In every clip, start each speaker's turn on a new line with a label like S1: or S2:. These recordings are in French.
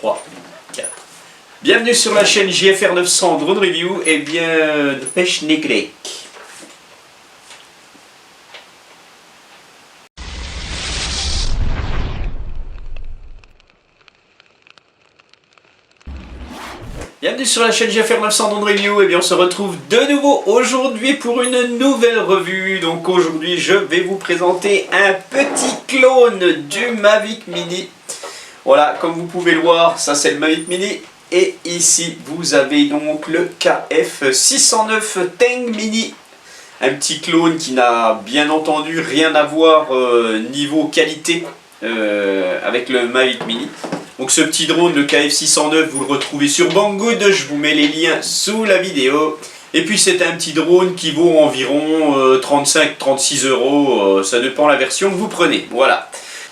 S1: 3, 4. Bienvenue sur la chaîne JFR 900 Drone Review et bien de pêche négrec. Bienvenue sur la chaîne JFR 900 Drone Review, et bien on se retrouve de nouveau aujourd'hui pour une nouvelle revue. Donc aujourd'hui je vais vous présenter un petit clone du Mavic Mini. Voilà, comme vous pouvez le voir, ça c'est le Mavic Mini. Et ici vous avez donc le KF609 Teng Mini. Un petit clone qui n'a bien entendu rien à voir niveau qualité avec le Mavic Mini. Donc ce petit drone, le KF609, vous le retrouvez sur Banggood, je vous mets les liens sous la vidéo. Et puis c'est un petit drone qui vaut environ 35-36 €, ça dépend la version que vous prenez, voilà.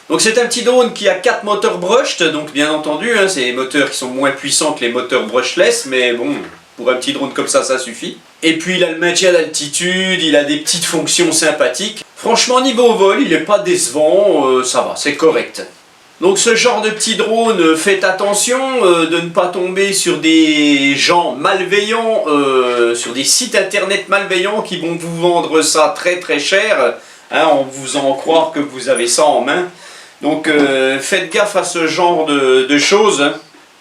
S1: Donc c'est un petit drone qui a 4 moteurs brushed, donc bien entendu, hein, c'est des moteurs qui sont moins puissants que les moteurs brushless, mais bon, pour un petit drone comme ça suffit. Et puis il a le maintien d'altitude, il a des petites fonctions sympathiques. Franchement niveau vol, il n'est pas décevant, ça va, c'est correct. Donc ce genre de petit drone, faites attention de ne pas tomber sur des gens malveillants, sur des sites internet malveillants qui vont vous vendre ça très très cher, hein, en vous faisant croire que vous avez ça en main. Donc faites gaffe à ce genre de choses, hein.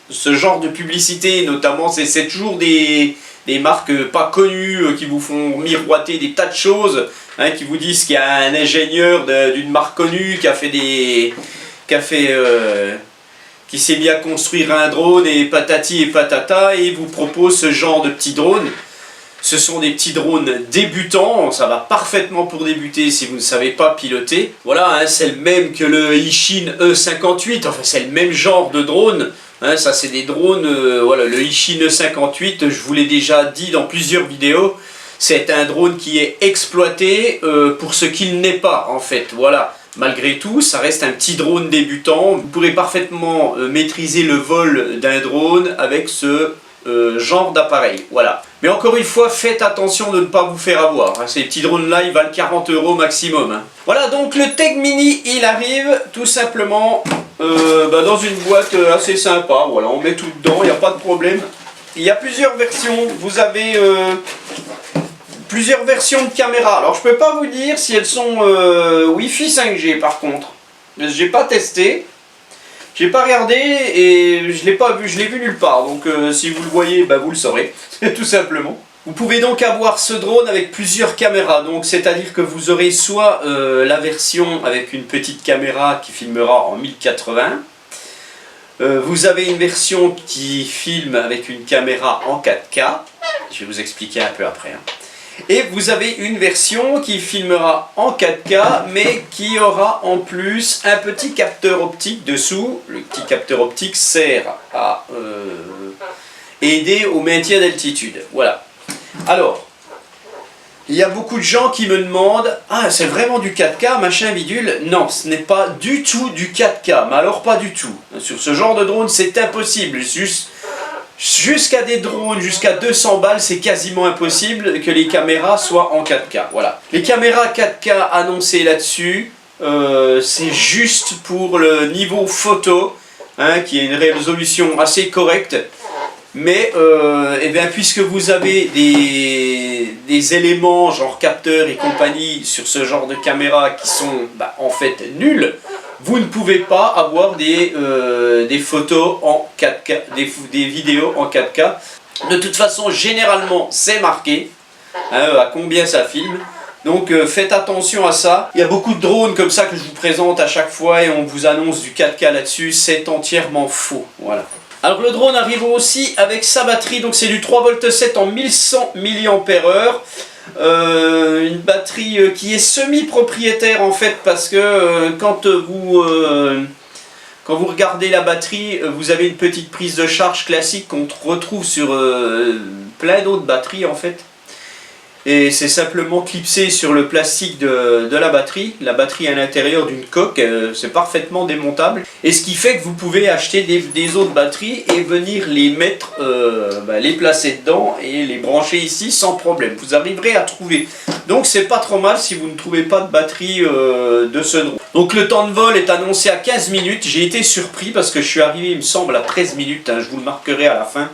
S1: Ce genre de publicité notamment, c'est toujours des marques pas connues qui vous font miroiter des tas de choses, hein, qui vous disent qu'il y a un ingénieur d'une marque connue qui sait bien construire un drone et patati et patata, et vous propose ce genre de petits drones. Ce sont des petits drones débutants, ça va parfaitement pour débuter si vous ne savez pas piloter. Voilà, hein, c'est le même que le Ishin E58, enfin c'est le même genre de drone. Hein, ça c'est des drones, voilà, le Ishin E58, je vous l'ai déjà dit dans plusieurs vidéos, c'est un drone qui est exploité pour ce qu'il n'est pas en fait, voilà. Malgré tout, ça reste un petit drone débutant. Vous pourrez parfaitement maîtriser le vol d'un drone avec ce genre d'appareil. Voilà. Mais encore une fois, faites attention de ne pas vous faire avoir. Ces petits drones-là, ils valent 40 € maximum. Hein. Voilà, donc le Teng Mini, il arrive tout simplement dans une boîte assez sympa. Voilà, on met tout dedans, il n'y a pas de problème. Il y a plusieurs versions. Vous avez plusieurs versions de caméra. Alors je peux pas vous dire si elles sont Wi-Fi 5G par contre. J'ai pas testé, j'ai pas regardé et je l'ai pas vu, je l'ai vu nulle part. Donc si vous le voyez, bah, vous le saurez, tout simplement. Vous pouvez donc avoir ce drone avec plusieurs caméras. Donc c'est-à-dire que vous aurez soit la version avec une petite caméra qui filmera en 1080. Vous avez une version qui filme avec une caméra en 4K. Je vais vous expliquer un peu après. Hein. Et vous avez une version qui filmera en 4K, mais qui aura en plus un petit capteur optique dessous. Le petit capteur optique sert à aider au maintien d'altitude. Voilà. Alors, il y a beaucoup de gens qui me demandent « Ah, c'est vraiment du 4K, machin bidule ?» Non, ce n'est pas du tout du 4K, mais alors pas du tout. Sur ce genre de drone, c'est impossible. Jusqu'à des drones, jusqu'à 200 balles, c'est quasiment impossible que les caméras soient en 4K. Voilà. Les caméras 4K annoncées là-dessus, c'est juste pour le niveau photo, hein, qui a une résolution assez correcte. Mais eh bien, puisque vous avez des éléments genre capteurs et compagnie sur ce genre de caméra qui sont en fait nuls, vous ne pouvez pas avoir des photos en 4K, des vidéos en 4K. De toute façon, généralement, c'est marqué hein, à combien ça filme. Donc faites attention à ça. Il y a beaucoup de drones comme ça que je vous présente à chaque fois et on vous annonce du 4K là-dessus. C'est entièrement faux. Voilà. Alors le drone arrive aussi avec sa batterie. Donc c'est du 3,7 V en 1100 mAh. Une batterie qui est semi-propriétaire en fait, parce que quand vous regardez la batterie, vous avez une petite prise de charge classique qu'on retrouve sur plein d'autres batteries en fait. Et c'est simplement clipsé sur le plastique de la batterie à l'intérieur d'une coque, c'est parfaitement démontable. Et ce qui fait que vous pouvez acheter des autres batteries et venir les mettre, les placer dedans et les brancher ici sans problème. Vous arriverez à trouver. Donc c'est pas trop mal si vous ne trouvez pas de batterie de ce drone. Donc le temps de vol est annoncé à 15 minutes. J'ai été surpris parce que je suis arrivé, il me semble, à 13 minutes. Hein, je vous le marquerai à la fin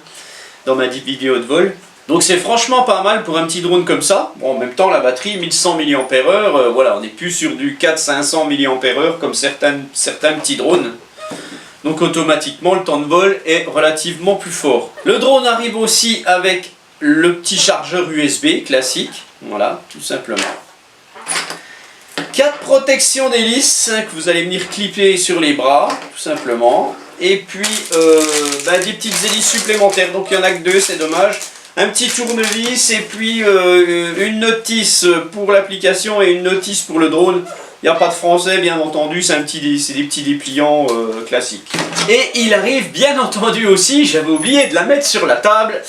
S1: dans ma vidéo de vol. Donc c'est franchement pas mal pour un petit drone comme ça. Bon, en même temps, la batterie 1100 mAh, voilà, on n'est plus sur du 400-500 mAh comme certains petits drones. Donc automatiquement, le temps de vol est relativement plus fort. Le drone arrive aussi avec le petit chargeur USB classique. Voilà, tout simplement. 4 protections d'hélice que vous allez venir clipper sur les bras, tout simplement. Et puis des petites hélices supplémentaires. Donc il n'y en a que 2, c'est dommage. Un petit tournevis et puis une notice pour l'application et une notice pour le drone. Il n'y a pas de français, bien entendu, c'est des petits dépliants classiques. Et il arrive, bien entendu aussi, j'avais oublié de la mettre sur la table,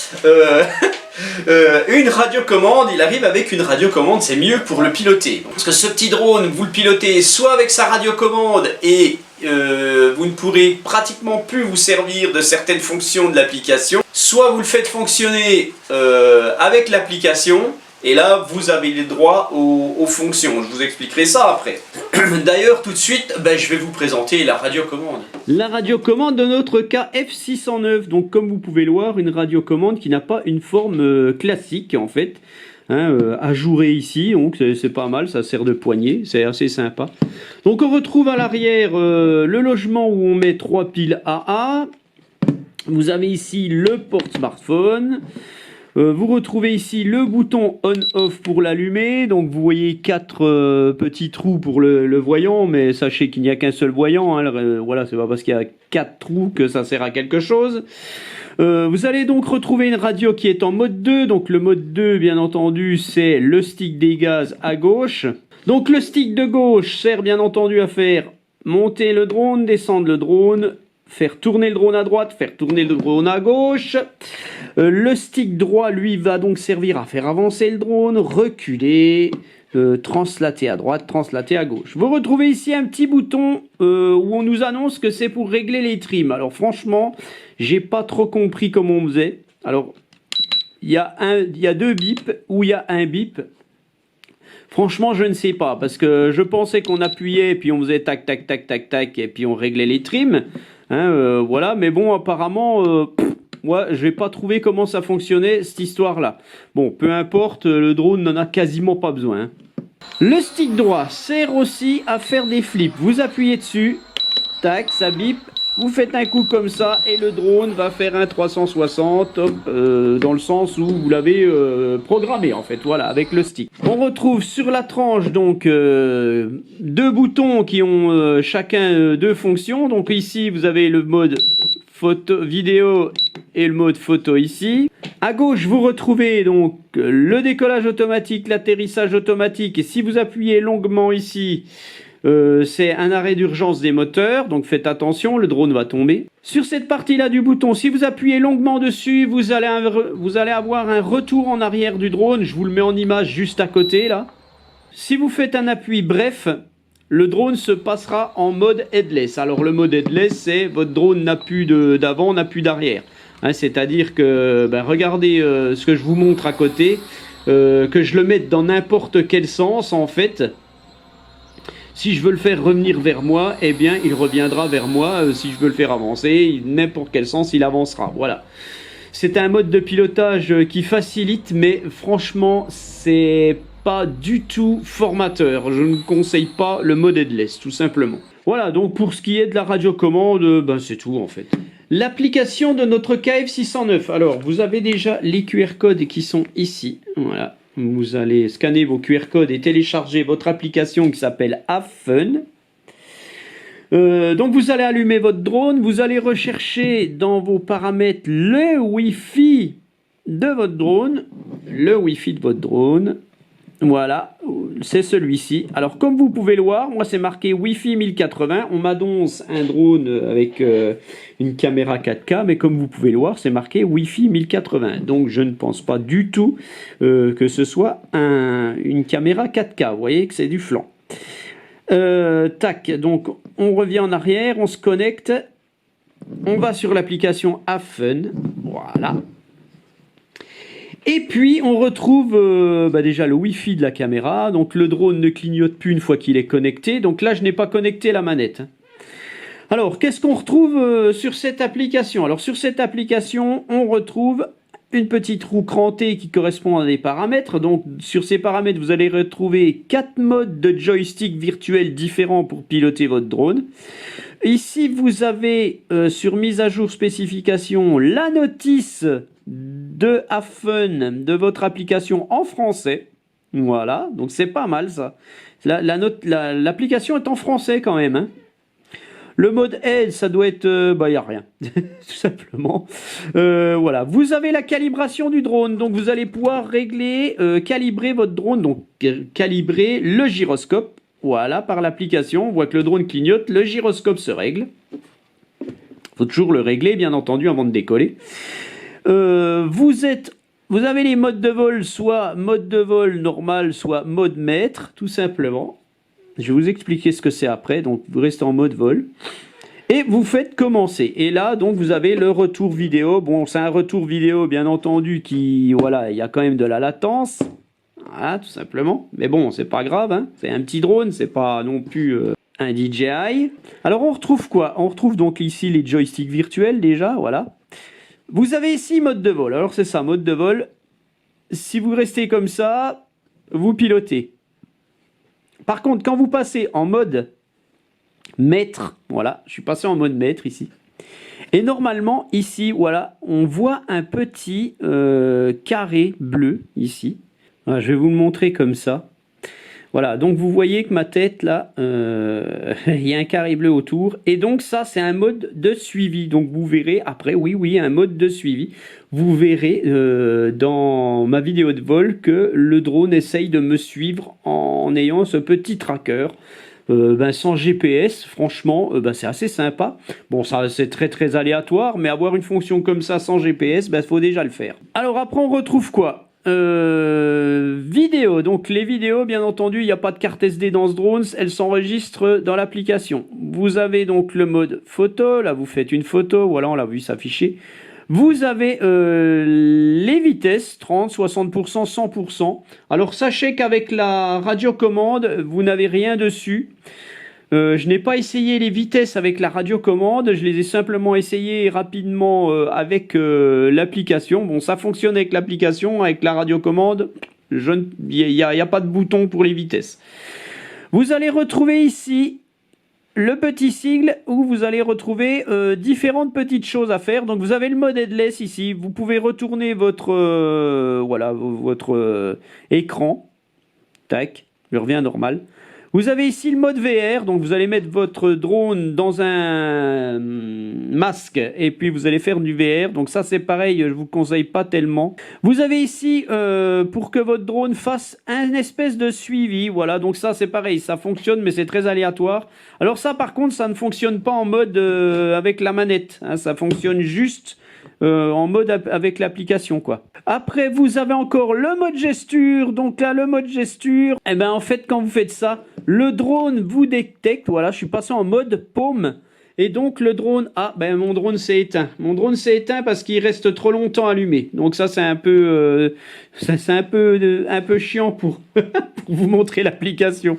S1: une radiocommande. Il arrive avec une radiocommande, c'est mieux pour le piloter. Parce que ce petit drone, vous le pilotez soit avec sa radiocommande et vous ne pourrez pratiquement plus vous servir de certaines fonctions de l'application, soit vous le faites fonctionner avec l'application et là vous avez le droit aux fonctions. Je vous expliquerai ça après. D'ailleurs tout de suite je vais vous présenter la radiocommande. La radiocommande de notre KF609, donc comme vous pouvez le voir, une radiocommande qui n'a pas une forme classique en fait. Ajouré ici, donc c'est pas mal, ça sert de poignée, c'est assez sympa. Donc on retrouve à l'arrière le logement où on met 3 piles AA. Vous avez ici le porte-smartphone. Vous retrouvez ici le bouton on-off pour l'allumer. Donc vous voyez 4 petits trous pour le voyant, mais sachez qu'il n'y a qu'un seul voyant. Hein. Voilà, c'est pas parce qu'il y a 4 trous que ça sert à quelque chose. Vous allez donc retrouver une radio qui est en mode 2. Donc le mode 2, bien entendu, c'est le stick des gaz à gauche. Donc le stick de gauche sert bien entendu à faire monter le drone, descendre le drone, faire tourner le drone à droite, faire tourner le drone à gauche. Le stick droit, lui, va donc servir à faire avancer le drone, reculer, translater à droite, translater à gauche. Vous retrouvez ici un petit bouton où on nous annonce que c'est pour régler les trims. Alors franchement, j'ai pas trop compris comment on faisait. Alors, il y a 2 bips ou il y a un bip. Franchement, je ne sais pas, parce que je pensais qu'on appuyait, et puis on faisait tac, tac, tac, tac, tac, et puis on réglait les trims. Voilà, mais bon, apparemment, moi, je n'ai pas trouvé comment ça fonctionnait, cette histoire-là. Bon, peu importe, le drone n'en a quasiment pas besoin. Le stick droit sert aussi à faire des flips. Vous appuyez dessus, tac, ça bip. Vous faites un coup comme ça et le drone va faire un 360 dans le sens où vous l'avez programmé en fait, voilà, avec le stick. On retrouve sur la tranche donc 2 boutons qui ont chacun 2 fonctions. Donc ici vous avez le mode photo, vidéo et le mode photo ici. À gauche vous retrouvez donc le décollage automatique, l'atterrissage automatique et si vous appuyez longuement ici, c'est un arrêt d'urgence des moteurs, donc faites attention, le drone va tomber. Sur cette partie-là du bouton, si vous appuyez longuement dessus, vous allez avoir un retour en arrière du drone. Je vous le mets en image juste à côté, là. Si vous faites un appui bref, le drone se passera en mode headless. Alors le mode headless, c'est votre drone n'a plus d'avant, n'a plus d'arrière. Hein, c'est-à-dire que, regardez ce que je vous montre à côté, que je le mette dans n'importe quel sens, en fait. Si je veux le faire revenir vers moi, eh bien, il reviendra vers moi. Si je veux le faire avancer, n'importe quel sens, il avancera. Voilà. C'est un mode de pilotage qui facilite, mais franchement, c'est pas du tout formateur. Je ne conseille pas le mode headless, tout simplement. Voilà, donc pour ce qui est de la radiocommande, c'est tout en fait. L'application de notre KF609. Alors, vous avez déjà les QR codes qui sont ici. Voilà. Vous allez scanner vos QR codes et télécharger votre application qui s'appelle HaveFun. Donc vous allez allumer votre drone, vous allez rechercher dans vos paramètres le Wi-Fi de votre drone. Le Wi-Fi de votre drone.
S2: Voilà, c'est celui-ci. Alors comme vous pouvez le voir, moi c'est marqué Wi-Fi 1080. On m'annonce un drone avec une caméra 4K, mais comme vous pouvez le voir, c'est marqué Wi-Fi 1080. Donc je ne pense pas du tout que ce soit une caméra 4K. Vous voyez que c'est du flan. Tac, donc on revient en arrière, on se connecte. On va sur l'application Hafen. Voilà. Et puis on retrouve déjà le Wi-Fi de la caméra, donc le drone ne clignote plus une fois qu'il est connecté, donc là je n'ai pas connecté la manette. Alors qu'est-ce qu'on retrouve sur cette application? Alors sur cette application on retrouve une petite roue crantée qui correspond à des paramètres, donc sur ces paramètres vous allez retrouver 4 modes de joystick virtuels différents pour piloter votre drone. Ici vous avez sur mise à jour spécification la notice de Hafen de votre application en français. Voilà, donc c'est pas mal ça. L'application est en français quand même. Hein. Le mode aide, ça doit être... il n'y a rien, tout simplement. Voilà, vous avez la calibration du drone. Donc vous allez pouvoir régler, calibrer votre drone. Donc calibrer le gyroscope. Voilà, par l'application. On voit que le drone clignote, le gyroscope se règle. Il faut toujours le régler, bien entendu, avant de décoller. Vous avez les modes de vol, soit mode de vol normal, soit mode maître, tout simplement. Je vais vous expliquer ce que c'est après, donc vous restez en mode vol. Et vous faites commencer. Et là, donc, vous avez le retour vidéo. Bon, c'est un retour vidéo, bien entendu, qui, voilà, il y a quand même de la latence. Voilà, tout simplement. Mais bon, c'est pas grave, hein. C'est un petit drone, c'est pas non plus un DJI. Alors, on retrouve quoi? On retrouve donc ici les joysticks virtuels, déjà, voilà. Vous avez ici mode de vol. Alors c'est ça, mode de vol. Si vous restez comme ça, vous pilotez. Par contre, quand vous passez en mode maître, voilà, je suis passé en mode maître ici. Et normalement, ici, voilà, on voit un petit carré bleu ici. Voilà, je vais vous le montrer comme ça. Voilà, donc vous voyez que ma tête, là, il y a un carré bleu autour. Et donc ça, c'est un mode de suivi. Donc vous verrez après, oui, un mode de suivi. Vous verrez dans ma vidéo de vol que le drone essaye de me suivre en ayant ce petit tracker. Sans GPS, franchement, c'est assez sympa. Bon, ça c'est très aléatoire, mais avoir une fonction comme ça sans GPS, faut déjà le faire. Alors après, on retrouve quoi? Vidéo, donc les vidéos, bien entendu, il n'y a pas de carte SD dans ce drone, elles s'enregistrent dans l'application. Vous avez donc le mode photo, là vous faites une photo, voilà, on l'a vu s'afficher. Vous avez les vitesses, 30, 60%, 100%. Alors sachez qu'avec la radiocommande, vous n'avez rien dessus. Je n'ai pas essayé les vitesses avec la radiocommande, je les ai simplement essayées rapidement avec l'application. Bon, ça fonctionne avec l'application, avec la radiocommande, il n'y a pas de bouton pour les vitesses. Vous allez retrouver ici le petit sigle où vous allez retrouver différentes petites choses à faire. Donc vous avez le mode headless ici, vous pouvez retourner votre écran. Tac, je reviens normal. Vous avez ici le mode VR, donc vous allez mettre votre drone dans un masque et puis vous allez faire du VR. Donc ça c'est pareil, je vous conseille pas tellement. Vous avez ici pour que votre drone fasse un espèce de suivi, voilà. Donc ça c'est pareil, ça fonctionne mais c'est très aléatoire. Alors ça par contre ça ne fonctionne pas en mode avec la manette, hein, ça fonctionne juste en mode avec l'application quoi. Après vous avez encore le mode gesture, donc là le mode gesture, en fait quand vous faites ça, le drone vous détecte, voilà je suis passé en mode paume. Et donc le drone, mon drone s'est éteint. Mon drone s'est éteint parce qu'il reste trop longtemps allumé. Donc ça c'est un peu, un peu chiant pour, pour vous montrer l'application.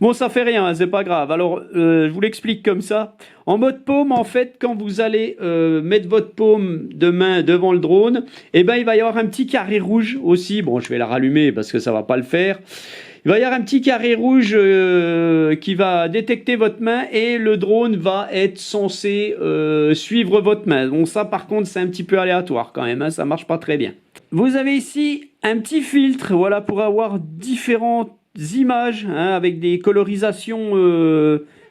S2: Bon ça fait rien, hein, c'est pas grave. Alors je vous l'explique comme ça. En mode paume, en fait, quand vous allez mettre votre paume de main devant le drone, il va y avoir un petit carré rouge aussi. Bon je vais la rallumer parce que ça va pas le faire. Il va y avoir un petit carré rouge qui va détecter votre main et le drone va être censé suivre votre main. Donc ça par contre c'est un petit peu aléatoire quand même, hein, ça marche pas très bien. Vous avez ici un petit filtre, voilà, pour avoir différentes images hein, avec des colorisations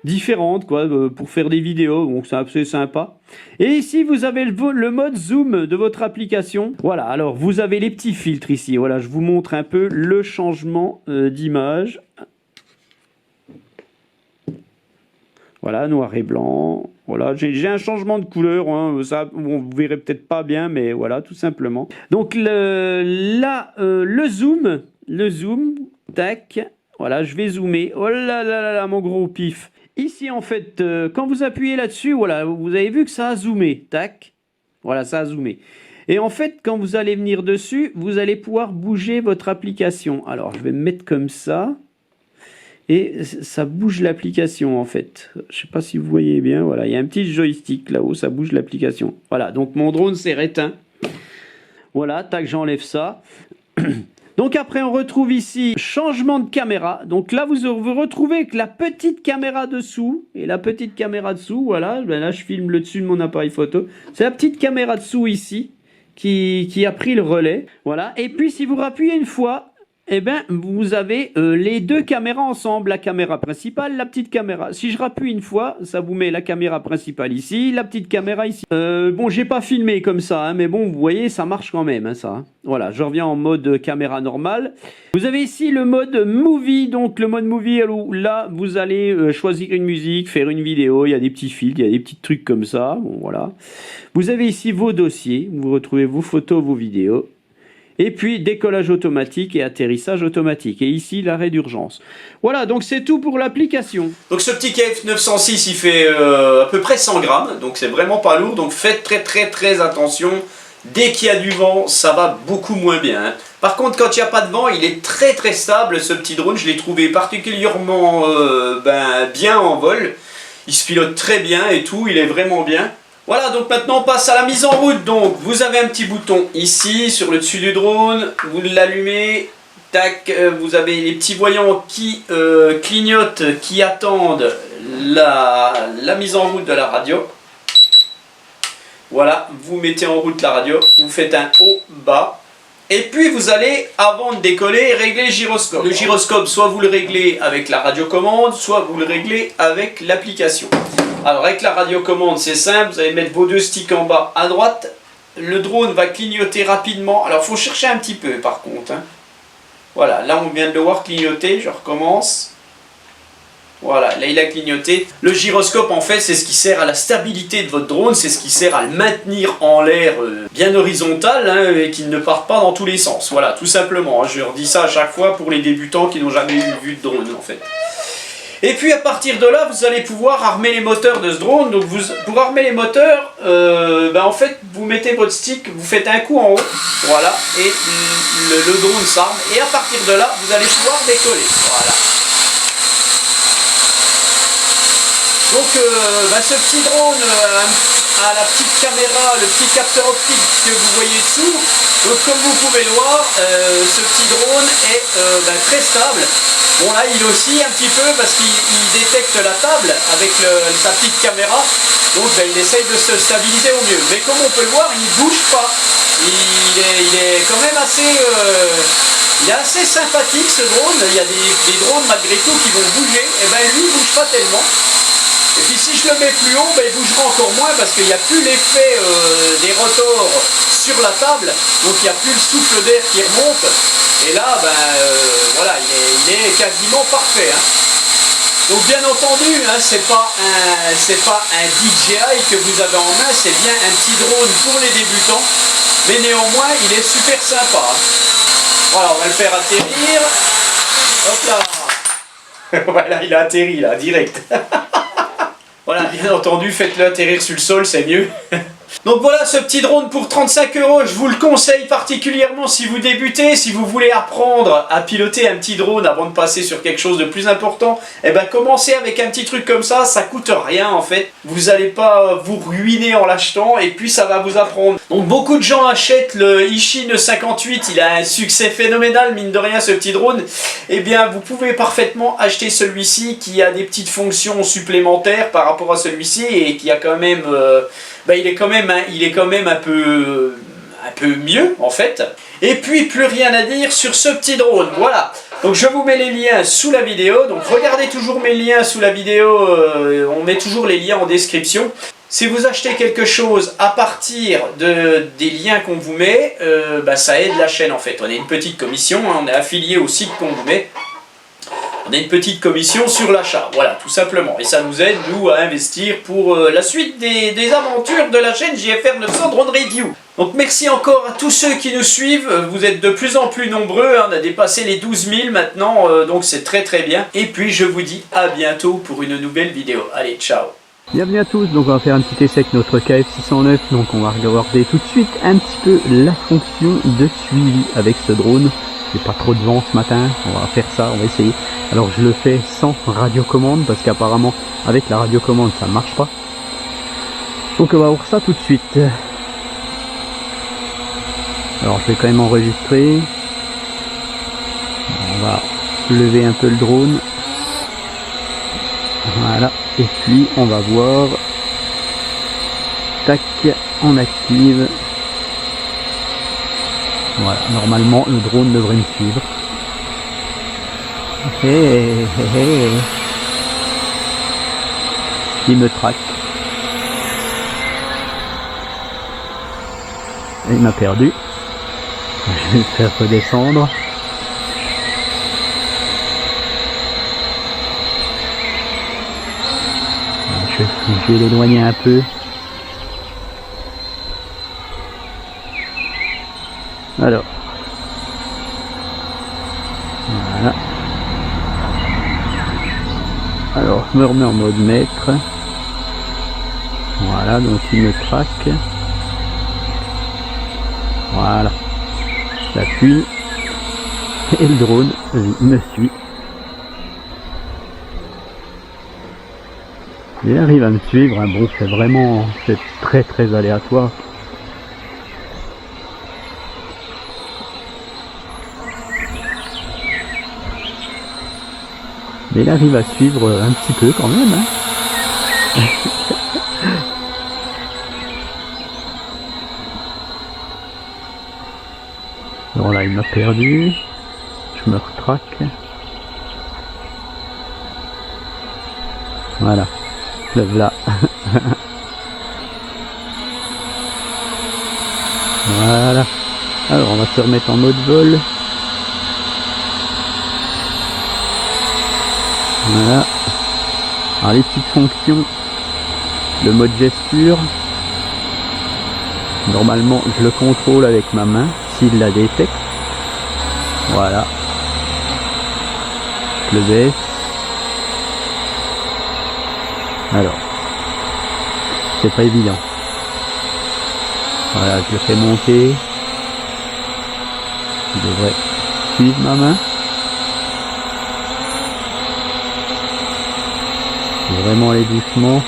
S2: différentes quoi, pour faire des vidéos, donc c'est assez sympa. Et ici vous avez le mode zoom de votre application. Voilà, alors vous avez les petits filtres ici. Voilà, je vous montre un peu le changement d'image. Voilà, noir et blanc. Voilà, j'ai un changement de couleur, hein, ça, bon, vous verrez peut-être pas bien, mais voilà, tout simplement. Donc le zoom, tac, voilà, je vais zoomer. Oh là là là là, mon gros pif. Ici, en fait, quand vous appuyez là-dessus, voilà, vous avez vu que ça a zoomé, tac. Voilà, ça a zoomé. Et en fait, quand vous allez venir dessus, vous allez pouvoir bouger votre application. Alors, je vais me mettre comme ça. Et ça bouge l'application en fait. Je ne sais pas si vous voyez bien. Voilà, il y a un petit joystick là-haut, ça bouge l'application. Voilà, donc mon drone s'est éteint. Voilà, tac, j'enlève ça. Donc après, on retrouve ici changement de caméra. Donc là, vous retrouvez avec la petite caméra dessous. Et la petite caméra dessous, voilà. Ben là, je filme le dessus de mon appareil photo. C'est la petite caméra dessous ici qui a pris le relais. Voilà. Et puis, si vous rappuyez une fois, eh bien, vous avez les deux caméras ensemble, la caméra principale, la petite caméra. Si je rappuie une fois, ça vous met la caméra principale ici, la petite caméra ici. Bon, j'ai pas filmé comme ça, hein, mais bon, vous voyez, ça marche quand même, hein, ça. Hein. Voilà, je reviens en mode caméra normale. Vous avez ici le mode movie, donc le mode movie, où là, vous allez choisir une musique, faire une vidéo, il y a des petits fils, il y a des petits trucs comme ça, bon, voilà. Vous avez ici vos dossiers, vous retrouvez vos photos, vos vidéos. Et puis décollage automatique et atterrissage automatique. Et ici, l'arrêt d'urgence. Voilà, donc c'est tout pour l'application.
S1: Donc ce petit KF906, il fait à peu près 100 grammes. Donc c'est vraiment pas lourd. Donc faites très attention. Dès qu'il y a du vent, ça va beaucoup moins bien. Hein. Par contre, quand il n'y a pas de vent, il est très stable ce petit drone. Je l'ai trouvé particulièrement bien en vol. Il se pilote très bien et tout, il est vraiment bien. Voilà, donc maintenant on passe à la mise en route. Donc vous avez un petit bouton ici sur le dessus du drone, vous l'allumez, tac, vous avez les petits voyants qui clignotent, qui attendent la mise en route de la radio. Voilà, vous mettez en route la radio, vous faites un haut, bas. Et puis vous allez, avant de décoller, régler le gyroscope. Le gyroscope, soit vous le réglez avec la radiocommande, soit vous le réglez avec l'application. Alors avec la radiocommande, c'est simple, vous allez mettre vos deux sticks en bas à droite. Le drone va clignoter rapidement. Alors il faut chercher un petit peu par contre. Hein. Voilà, là on vient de le voir clignoter, je recommence. Voilà, là il a clignoté. Le gyroscope en fait c'est ce qui sert à la stabilité de votre drone, c'est ce qui sert à le maintenir en l'air bien horizontal hein, et qu'il ne parte pas dans tous les sens. Voilà, tout simplement, hein, je redis ça à chaque fois pour les débutants qui n'ont jamais eu vue de drone en fait. Et puis à partir de là, vous allez pouvoir armer les moteurs de ce drone. Donc pour armer les moteurs, en fait, vous mettez votre stick, vous faites un coup en haut, voilà, et le drone s'arme. Et à partir de là, vous allez pouvoir décoller, voilà. Donc ce petit drone a la petite caméra, le petit capteur optique que vous voyez dessous. Donc comme vous pouvez le voir, ce petit drone est très stable. Bon là il oscille un petit peu parce qu'il détecte la table avec sa petite caméra. Donc il essaye de se stabiliser au mieux. Mais comme on peut le voir, il ne bouge pas. Il est quand même assez... il est assez sympathique ce drone. Il y a des drones malgré tout qui vont bouger. Et lui il ne bouge pas tellement. Et puis si je le mets plus haut, il bougera encore moins parce qu'il n'y a plus l'effet des rotors sur la table, donc il n'y a plus le souffle d'air qui remonte. Et là, voilà, il est quasiment parfait. Hein. Donc bien entendu, hein, c'est pas un DJI que vous avez en main, c'est bien un petit drone pour les débutants, mais néanmoins il est super sympa. Hein. Voilà, on va le faire atterrir. Hop là. Voilà, il a atterri là, direct. Voilà, bien entendu, faites-le atterrir sur le sol, c'est mieux. Donc voilà ce petit drone pour 35 €, je vous le conseille particulièrement si vous débutez, si vous voulez apprendre à piloter un petit drone avant de passer sur quelque chose de plus important, commencez avec un petit truc comme ça coûte rien en fait, vous n'allez pas vous ruiner en l'achetant et puis ça va vous apprendre. Donc beaucoup de gens achètent le Ishin 58, il a un succès phénoménal mine de rien ce petit drone, vous pouvez parfaitement acheter celui-ci qui a des petites fonctions supplémentaires par rapport à celui-ci et qui a quand même... il est quand même un peu mieux en fait. Et puis plus rien à dire sur ce petit drone, voilà. Donc je vous mets les liens sous la vidéo, donc regardez toujours mes liens sous la vidéo, on met toujours les liens en description. Si vous achetez quelque chose à partir des liens qu'on vous met, ça aide la chaîne en fait. On a une petite commission, hein, on est affilié au site qu'on vous met. On a une petite commission sur l'achat, voilà, tout simplement. Et ça nous aide, nous, à investir pour la suite des aventures de la chaîne JFR 900 Drone Review. Donc merci encore à tous ceux qui nous suivent, vous êtes de plus en plus nombreux, hein, on a dépassé les 12 000 maintenant, donc c'est très très bien. Et puis je vous dis à bientôt pour une nouvelle vidéo. Allez, ciao.
S2: Bienvenue à tous, donc on va faire un petit essai avec notre KF609, donc on va regarder tout de suite un petit peu la fonction de suivi avec ce drone. Il n'y a pas trop de vent ce matin, on va faire ça, on va essayer. Alors je le fais sans radiocommande parce qu'apparemment avec la radiocommande ça ne marche pas. Donc on va voir ça tout de suite. Alors je vais quand même enregistrer. On va lever un peu le drone. Voilà, et puis on va voir. Tac, on active. Voilà, normalement le drone devrait me suivre. Il me traque. Il m'a perdu. Je vais le faire redescendre. Je vais l'éloigner un peu. Alors. Voilà. Alors, je me remets en mode maître. Voilà, donc il me traque. Voilà. J'appuie. Et le drone me suit. Il arrive à me suivre. Hein. Bon, c'est très très aléatoire. Mais il arrive à suivre un petit peu quand même. Hein. Bon là il m'a perdu. Je me retraque. Voilà. Le voilà. Voilà. Alors on va se remettre en mode vol. Voilà. Alors les petites fonctions, le mode gesture, normalement je le contrôle avec ma main s'il la détecte. Voilà. Je le baisse. Alors, c'est pas évident. Voilà, je le fais monter. Il devrait suivre ma main. Je vais vraiment aller doucement.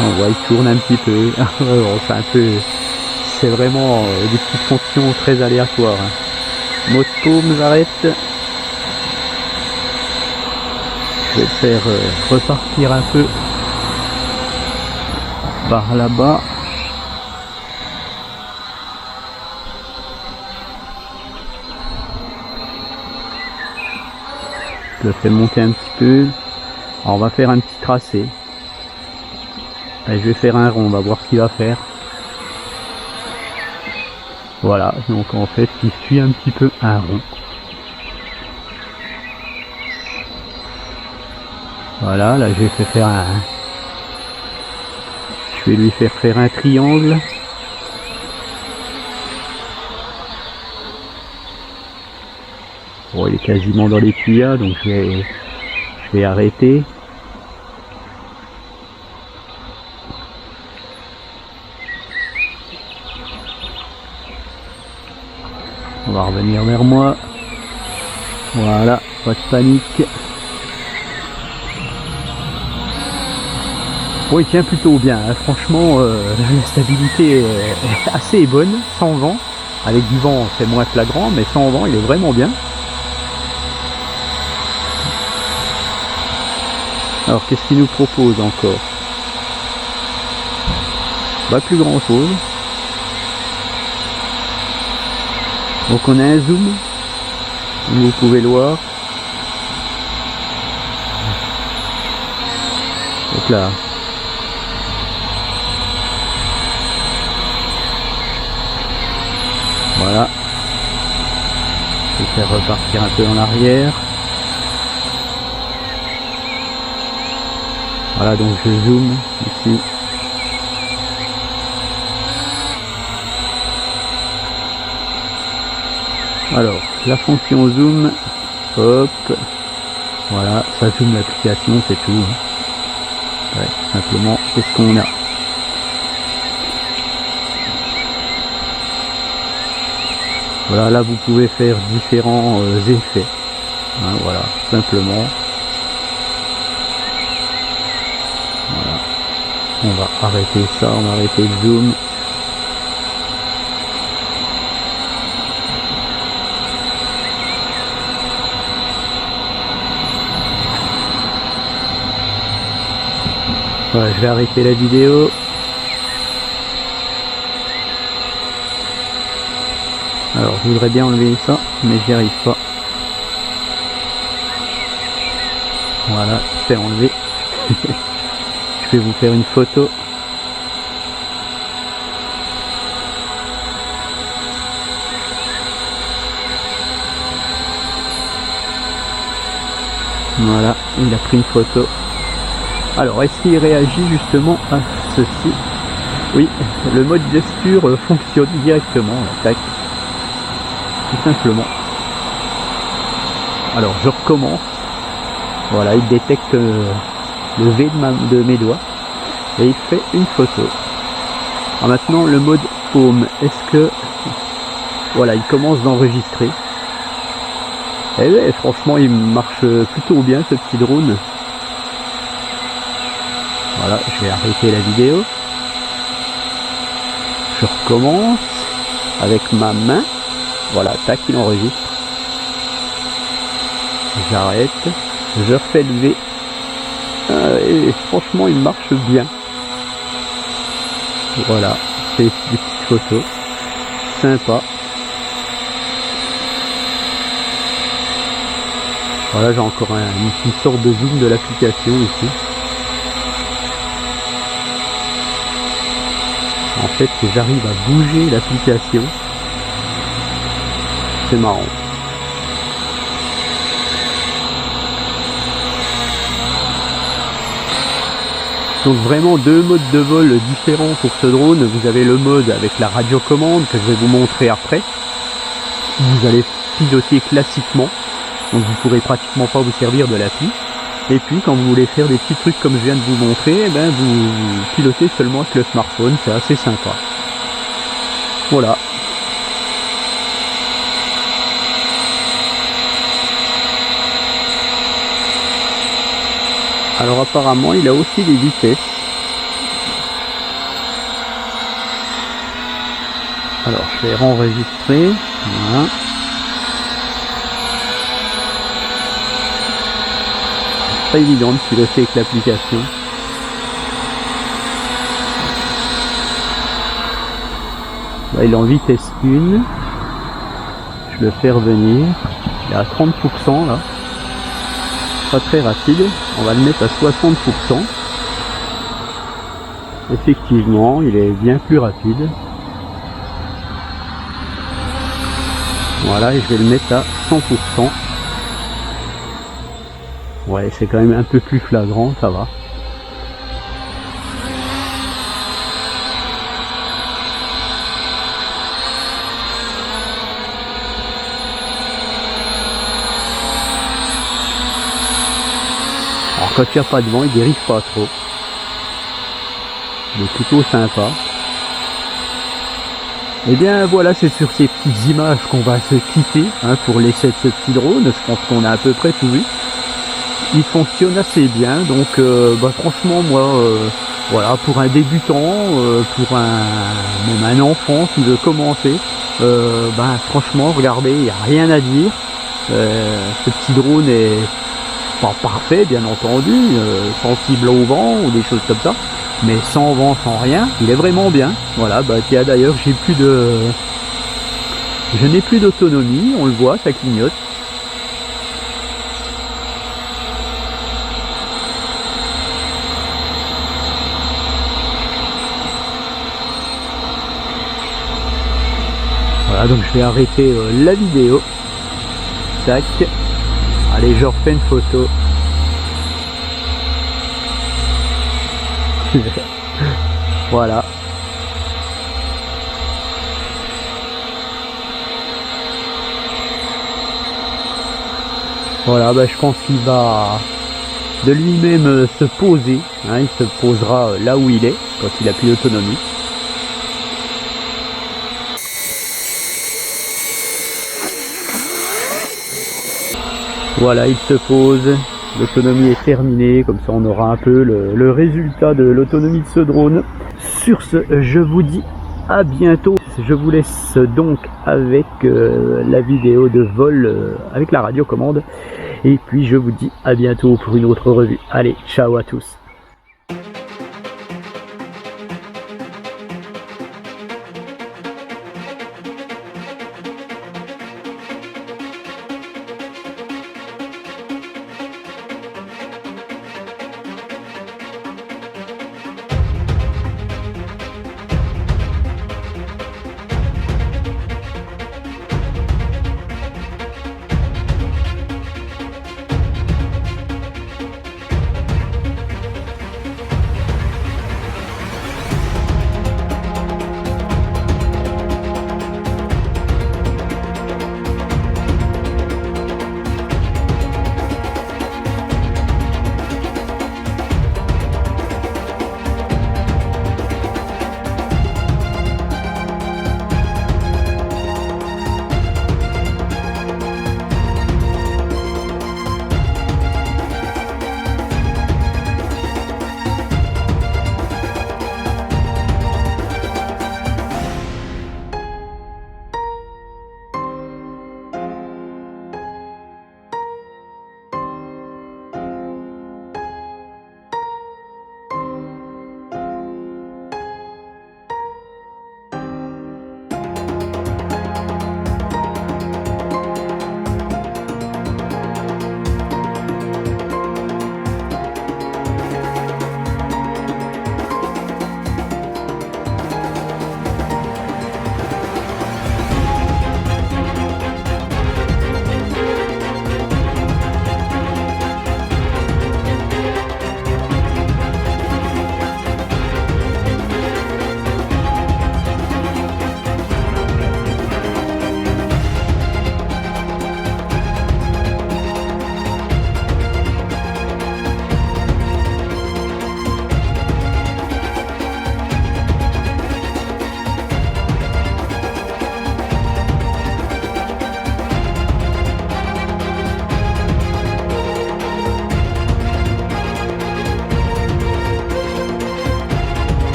S2: On voit, il tourne un petit peu. C'est un peu, c'est vraiment des petites fonctions très aléatoires. Hein. Mode paume, j'arrête. Je vais le faire repartir un peu par là-bas. Je le fais monter un petit peu. Alors on va faire un petit tracé. Et je vais faire un rond, on va voir ce qu'il va faire. Voilà, donc en fait il suit un petit peu un rond. Voilà, là je vais faire un... Je vais lui faire un triangle. Bon, il est quasiment dans les tuyas, donc je vais arrêter. On va revenir vers moi. Voilà, pas de panique. Bon, il tient plutôt bien, hein. Franchement, la stabilité est assez bonne, sans vent. Avec du vent, c'est moins flagrant, mais sans vent, il est vraiment bien. Alors, qu'est-ce qu'il nous propose encore? Pas plus grand chose. Donc on a un zoom, comme vous pouvez le voir. Donc là. Voilà. Je vais faire repartir un peu en arrière. Voilà, donc je zoome ici. Alors, la fonction zoom, hop, voilà, ça zoome l'application, c'est tout. Ouais, simplement, qu'est-ce qu'on a? Voilà, là vous pouvez faire différents effets. Hein, voilà, simplement. Voilà. On va arrêter ça, on va arrêter le zoom. Voilà, je vais arrêter la vidéo. Alors, je voudrais bien enlever ça, mais j'y arrive pas. Voilà, c'est enlevé. Je vais vous faire une photo. Voilà, il a pris une photo. Alors, est-ce qu'il réagit justement à ceci? Oui, le mode gesture fonctionne directement. Tac. Tout simplement. Alors, je recommence. Voilà, il détecte le V de mes doigts et il fait une photo. Alors maintenant, le mode home. Est-ce que... Voilà, il commence d'enregistrer. Et ouais, franchement, il marche plutôt bien, ce petit drone. Voilà, je vais arrêter la vidéo. Je recommence avec ma main. Voilà, tac, il enregistre. J'arrête. Je refais le V. Et franchement, il marche bien. Voilà, c'est des petites photos. Sympa. Voilà, j'ai encore une sorte de zoom de l'application ici. En fait, j'arrive à bouger l'application. C'est marrant. Donc vraiment deux modes de vol différents pour ce drone. Vous avez le mode avec la radiocommande que je vais vous montrer après. Vous allez piloter classiquement. Donc vous ne pourrez pratiquement pas vous servir de l'appli. Et puis quand vous voulez faire des petits trucs comme je viens de vous montrer, eh ben, vous pilotez seulement avec le smartphone. C'est assez sympa. Voilà. Alors apparemment il a aussi des vitesses. Alors je vais enregistrer. Voilà. C'est pas évident de piloter avec l'application. Là il est en vitesse 1. Je le fais revenir. Il est à 30% là. Pas très rapide, on va le mettre à 60%. Effectivement, il est bien plus rapide. Voilà, et je vais le mettre à 100%. Ouais, c'est quand même un peu plus flagrant, ça va. Alors quand il n'y a pas de vent, il dérive pas trop. Il est plutôt sympa. Et bien voilà, c'est sur ces petites images qu'on va se quitter hein, pour l'essai de ce petit drone. Je pense qu'on a à peu près tout vu. Il fonctionne assez bien, donc franchement moi, voilà, pour un débutant, pour même un enfant qui veut commencer, franchement regardez, il n'y a rien à dire. Ce petit drone est pas parfait bien entendu, sensible au vent ou des choses comme ça, mais sans vent, sans rien, il est vraiment bien. Voilà, tiens d'ailleurs j'ai plus de Je n'ai plus d'autonomie, on le voit, ça clignote. Voilà, donc je vais arrêter la vidéo. Tac. Allez, je refais une photo. Voilà. Voilà, bah, je pense qu'il va de lui-même se poser. Hein, il se posera là où il est, quand il a plus d'autonomie. Voilà, il se pose. L'autonomie est terminée, comme ça on aura un peu le résultat de l'autonomie de ce drone. Sur ce, je vous dis à bientôt. Je vous laisse donc avec la vidéo de vol avec la radiocommande. Et puis je vous dis à bientôt pour une autre revue. Allez, ciao à tous.